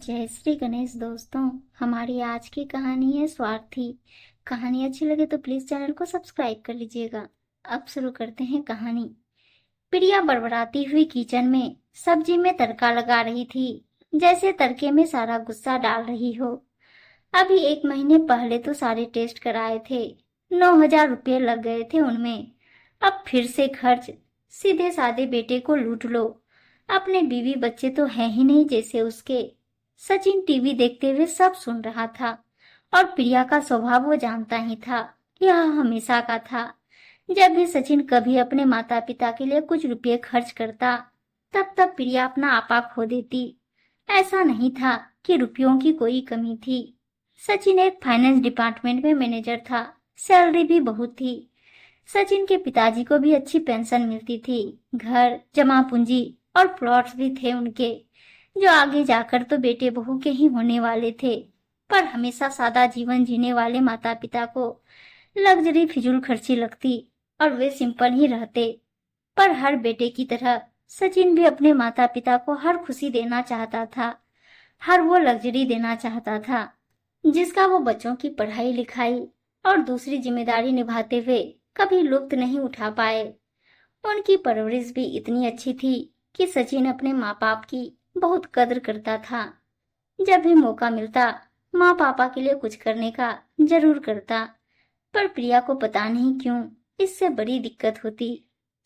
जय श्री गणेश दोस्तों। हमारी आज की कहानी है स्वार्थी। कहानी अच्छी लगे तो प्लीज चैनल को सब्सक्राइब कर लीजिएगा। अब शुरू करते हैं कहानी। प्रिया बड़बड़ाती हुई किचन में सब्जी में तड़का लगा रही थी, जैसे तड़के में सारा गुस्सा डाल रही हो। अभी 1 महीने पहले तो सारे टेस्ट कराए थे, 9,000 रुपये लग गए थे उनमें। अब फिर से खर्च। सीधे सादे बेटे को लूट लो। अपने बीवी बच्चे तो है ही नहीं जैसे उसके। सचिन टीवी देखते हुए सब सुन रहा था और प्रिया का स्वभाव वो जानता ही था। यह हमेशा का था। जब भी सचिन कभी अपने माता पिता के लिए कुछ रुपये खर्च करता, तब तब प्रिया अपना आपा खो देती। ऐसा नहीं था कि रुपयों की कोई कमी थी। सचिन एक फाइनेंस डिपार्टमेंट में मैनेजर था, सैलरी भी बहुत थी। सचिन के पिताजी को भी अच्छी पेंशन मिलती थी, घर, जमा पूंजी और प्लॉट्स भी थे उनके, जो आगे जाकर तो बेटे बहू के ही होने वाले थे। पर हमेशा सादा जीवन जीने वाले माता पिता को लग्जरी फिजूल खर्ची लगती और वे सिंपल ही रहते। पर हर बेटे की तरह सचिन भी अपने माता पिता को हर खुशी देना चाहता था, हर वो लग्जरी देना चाहता था जिसका वो बच्चों की पढ़ाई लिखाई और दूसरी जिम्मेदारी निभाते हुए कभी लुत्फ नहीं उठा पाए। उनकी परवरिश भी इतनी अच्छी थी कि सचिन अपने माँ बाप की बहुत कदर करता था। जब भी मौका मिलता माँ पापा के लिए कुछ करने का जरूर करता। पर प्रिया को पता नहीं क्यों इससे बड़ी दिक्कत होती।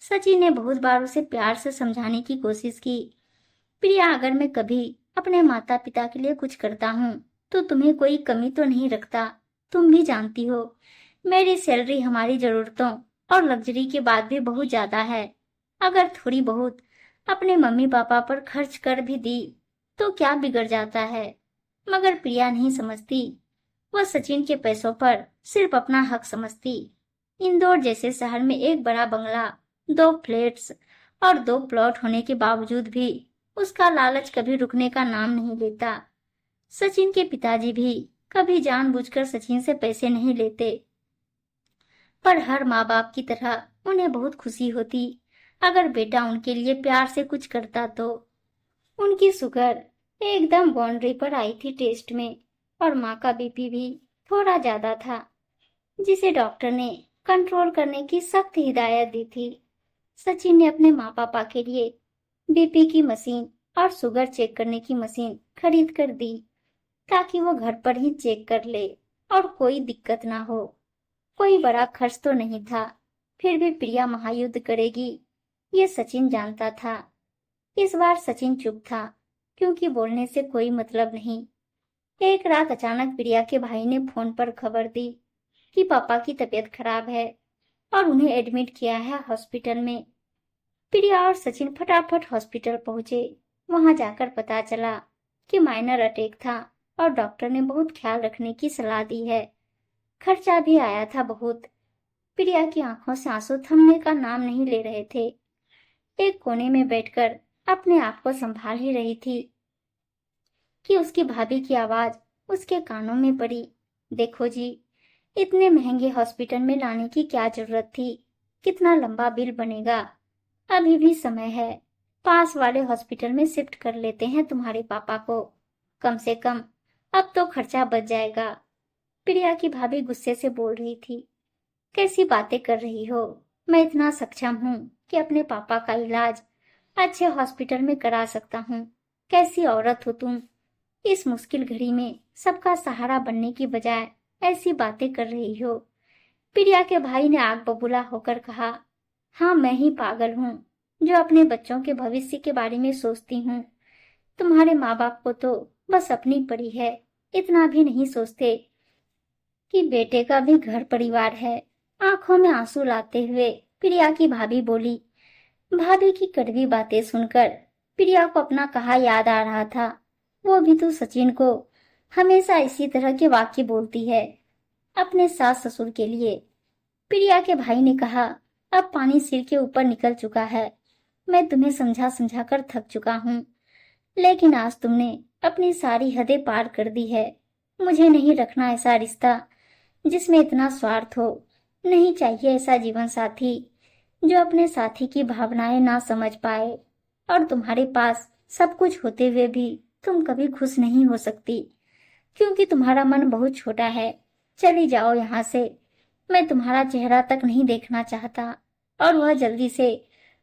सचिन ने बहुत बार उसे प्यार से समझाने की कोशिश की। प्रिया, अगर मैं कभी अपने माता पिता के लिए कुछ करता हूँ तो तुम्हें कोई कमी तो नहीं रखता। तुम भी जानती हो मेरी सैलरी हमारी जरूरतों और लग्जरी के बाद भी बहुत ज्यादा है। अगर थोड़ी बहुत अपने मम्मी पापा पर खर्च कर भी दी तो क्या बिगड़ जाता है। मगर प्रिया नहीं समझती। वह सचिन के पैसों पर सिर्फ अपना हक समझती। इंदौर जैसे शहर में एक बड़ा बंगला, 2 फ्लैट्स और 2 प्लॉट होने के बावजूद भी उसका लालच कभी रुकने का नाम नहीं लेता। सचिन के पिताजी भी कभी जानबूझकर सचिन से पैसे नहीं लेते। पर हर माँ बाप की तरह उन्हें बहुत खुशी होती अगर बेटा उनके लिए प्यार से कुछ करता तो। उनकी शुगर एकदम बाउंड्री पर आई थी टेस्ट में, और माँ का बीपी भी थोड़ा ज्यादा था, जिसे डॉक्टर ने कंट्रोल करने की सख्त हिदायत दी थी। सचिन ने अपने माँ पापा के लिए बीपी की मशीन और शुगर चेक करने की मशीन खरीद कर दी, ताकि वो घर पर ही चेक कर ले और कोई दिक्कत ना हो। कोई बड़ा खर्च तो नहीं था, फिर भी प्रिया महायुद्ध करेगी ये सचिन जानता था। इस बार सचिन चुप था, क्योंकि बोलने से कोई मतलब नहीं। एक रात अचानक प्रिया के भाई ने फोन पर खबर दी कि पापा की तबीयत खराब है और उन्हें एडमिट किया है हॉस्पिटल में। प्रिया और सचिन फटाफट हॉस्पिटल पहुंचे। वहां जाकर पता चला कि माइनर अटैक था और डॉक्टर ने बहुत ख्याल रखने की सलाह दी है। खर्चा भी आया था बहुत। प्रिया की आंखों से आंसू थमने का नाम नहीं ले रहे थे। एक कोने में बैठकर अपने आप को संभाल ही रही थी कि उसकी भाभी की आवाज उसके कानों में पड़ी। देखो जी, इतने महंगे हॉस्पिटल में लाने की क्या जरूरत थी? कितना लंबा बिल बनेगा? अभी भी समय है, पास वाले हॉस्पिटल में शिफ्ट कर लेते हैं तुम्हारे पापा को। कम से कम अब तो खर्चा बच जाएगा। प्रिया की भाभी गुस्से से बोल रही थी। कैसी बातें कर रही हो? मैं इतना सक्षम हूँ कि अपने पापा का इलाज अच्छे हॉस्पिटल में करा सकता हूँ। कैसी औरत हो तुम? इस मुश्किल घड़ी में सबका सहारा बनने की बजाय ऐसी बातें कर रही हो। प्रिया के भाई ने आग बबूला होकर कहा, हाँ, मैं ही पागल हूँ जो अपने बच्चों के भविष्य के बारे में सोचती हूँ। तुम्हारे माँ बाप को तो बस अपनी पड़ी है, इतना भी नहीं सोचते कि बेटे का भी घर परिवार है। आंखों में आंसू लाते हुए प्रिया की भाभी बोली। भाभी की कड़वी बातें सुनकर प्रिया को अपना कहा याद आ रहा था। वो भी तो सचिन को हमेशा इसी तरह के वाक्य बोलती है अपने सास ससुर के लिए। प्रिया के भाई ने कहा, अब पानी सिर के ऊपर निकल चुका है। मैं तुम्हें समझा समझा कर थक चुका हूँ, लेकिन आज तुमने अपनी सारी हदें पार कर दी है। मुझे नहीं रखना ऐसा रिश्ता जिसमें इतना स्वार्थ हो। नहीं चाहिए ऐसा जीवन साथी जो अपने साथी की भावनाएं ना समझ पाए, और तुम्हारे पास सब कुछ होते हुए भी तुम कभी खुश नहीं हो सकती, क्योंकि तुम्हारा मन बहुत छोटा है। चली जाओ यहाँ से, मैं तुम्हारा चेहरा तक नहीं देखना चाहता। और वह जल्दी से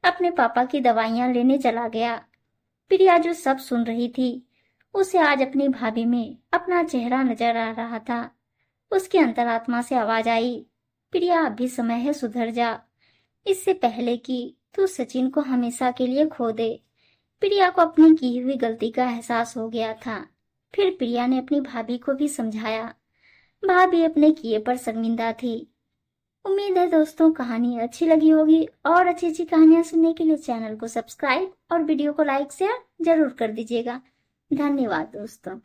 अपने पापा की दवाइयां लेने चला गया। प्रिया जो सब सुन रही थी, उसे आज अपनी भाभी में अपना चेहरा नजर आ रहा था। उसकी अंतरात्मा से आवाज आई, प्रिया अभी समय है, सुधर जा, इससे पहले कि तू सचिन को हमेशा के लिए खो दे। प्रिया को अपनी की हुई गलती का एहसास हो गया था। फिर प्रिया ने अपनी भाभी को भी समझाया। भाभी अपने किए पर शर्मिंदा थी। उम्मीद है दोस्तों कहानी अच्छी लगी होगी, और अच्छी अच्छी कहानियां सुनने के लिए चैनल को सब्सक्राइब और वीडियो को लाइक शेयर जरूर कर दीजिएगा। धन्यवाद दोस्तों।